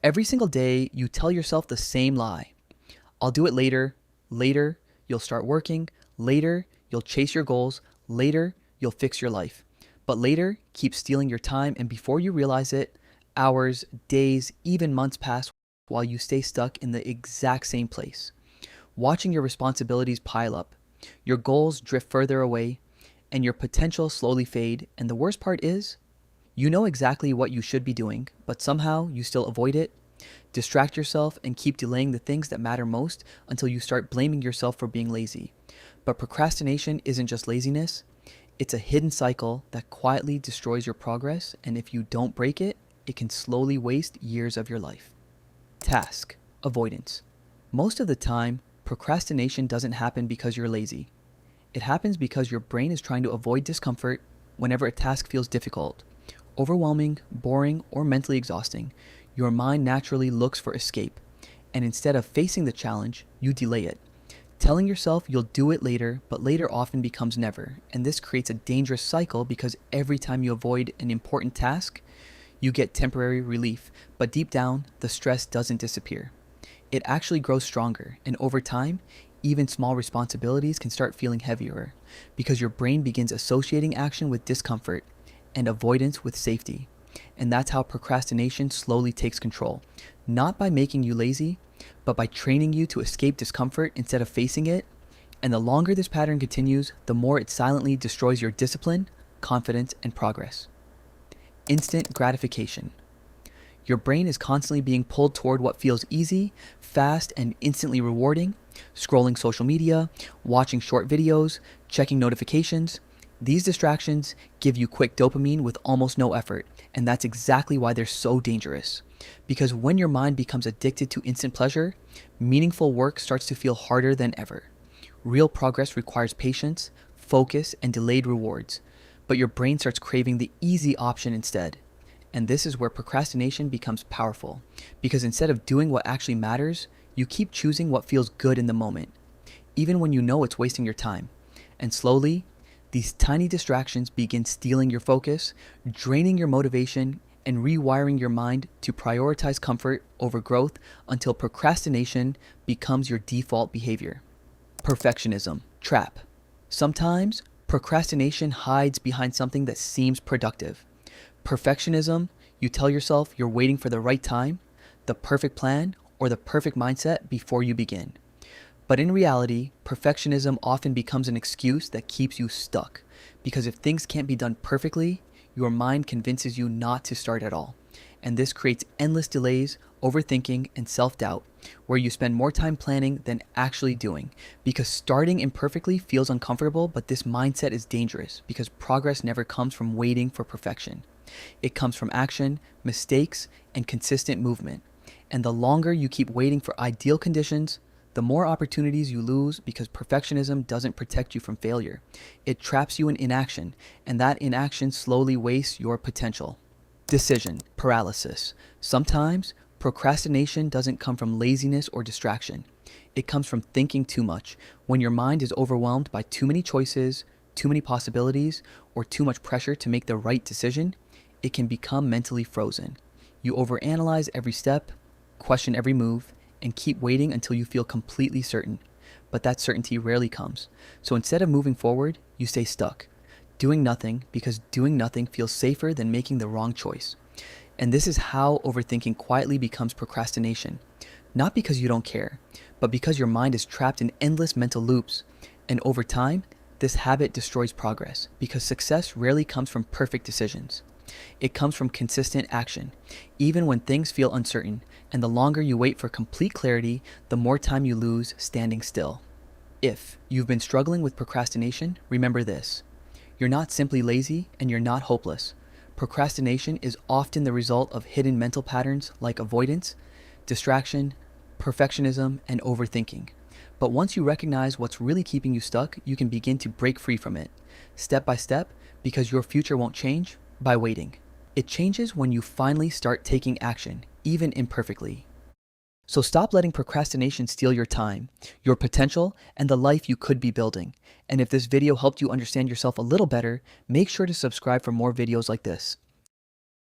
Every single day, you tell yourself the same lie. I'll do it later. Later, you'll start working. Later, you'll chase your goals. Later, you'll fix your life. But later keeps stealing your time, and before you realize it, hours, days, even months pass while you stay stuck in the exact same place, watching your responsibilities pile up. Your goals drift further away, and your potential slowly fade. And the worst part is, you know exactly what you should be doing, but somehow you still avoid it, distract yourself, and keep delaying the things that matter most until you start blaming yourself for being lazy. But procrastination isn't just laziness, it's a hidden cycle that quietly destroys your progress, and if you don't break it, it can slowly waste years of your life. Task avoidance. Most of the time, procrastination doesn't happen because you're lazy. It happens because your brain is trying to avoid discomfort whenever a task feels difficult, overwhelming, boring, or mentally exhausting. Your mind naturally looks for escape, and instead of facing the challenge, you delay it, telling yourself you'll do it later, but later often becomes never. And this creates a dangerous cycle because every time you avoid an important task, you get temporary relief, but deep down, the stress doesn't disappear. It actually grows stronger, and over time, even small responsibilities can start feeling heavier because your brain begins associating action with discomfort and avoidance with safety. And that's how procrastination slowly takes control, not by making you lazy, but by training you to escape discomfort instead of facing it. And the longer this pattern continues, the more it silently destroys your discipline, confidence, and progress. Instant gratification. Your brain is constantly being pulled toward what feels easy, fast, and instantly rewarding. Scrolling social media, watching short videos, checking notifications. These distractions give you quick dopamine with almost no effort, and that's exactly why they're so dangerous. Because when your mind becomes addicted to instant pleasure, meaningful work starts to feel harder than ever. Real progress requires patience, focus, and delayed rewards, but your brain starts craving the easy option instead. And this is where procrastination becomes powerful, because instead of doing what actually matters, you keep choosing what feels good in the moment, even when you know it's wasting your time. And slowly, these tiny distractions begin stealing your focus, draining your motivation, and rewiring your mind to prioritize comfort over growth until procrastination becomes your default behavior. Perfectionism trap. Sometimes procrastination hides behind something that seems productive. Perfectionism, you tell yourself you're waiting for the right time, the perfect plan, or the perfect mindset before you begin. But in reality, perfectionism often becomes an excuse that keeps you stuck, because if things can't be done perfectly, your mind convinces you not to start at all. And this creates endless delays, overthinking, and self-doubt, where you spend more time planning than actually doing, because starting imperfectly feels uncomfortable, but this mindset is dangerous because progress never comes from waiting for perfection. It comes from action, mistakes, and consistent movement. And the longer you keep waiting for ideal conditions, the more opportunities you lose, because perfectionism doesn't protect you from failure. It traps you in inaction, and that inaction slowly wastes your potential. Decision paralysis. Sometimes procrastination doesn't come from laziness or distraction. It comes from thinking too much. When your mind is overwhelmed by too many choices, too many possibilities, or too much pressure to make the right decision, it can become mentally frozen. You overanalyze every step, question every move, and keep waiting until you feel completely certain. But that certainty rarely comes. So instead of moving forward, you stay stuck, doing nothing, because doing nothing feels safer than making the wrong choice. And this is how overthinking quietly becomes procrastination. Not because you don't care, but because your mind is trapped in endless mental loops. And over time, this habit destroys progress, because success rarely comes from perfect decisions. It comes from consistent action, even when things feel uncertain, and the longer you wait for complete clarity, the more time you lose standing still. If you've been struggling with procrastination, remember this. You're not simply lazy, and you're not hopeless. Procrastination is often the result of hidden mental patterns like avoidance, distraction, perfectionism, and overthinking. But once you recognize what's really keeping you stuck, you can begin to break free from it, step by step, because your future won't change by waiting. It changes when you finally start taking action, even imperfectly. So stop letting procrastination steal your time, your potential, and the life you could be building. And if this video helped you understand yourself a little better, make sure to subscribe for more videos like this.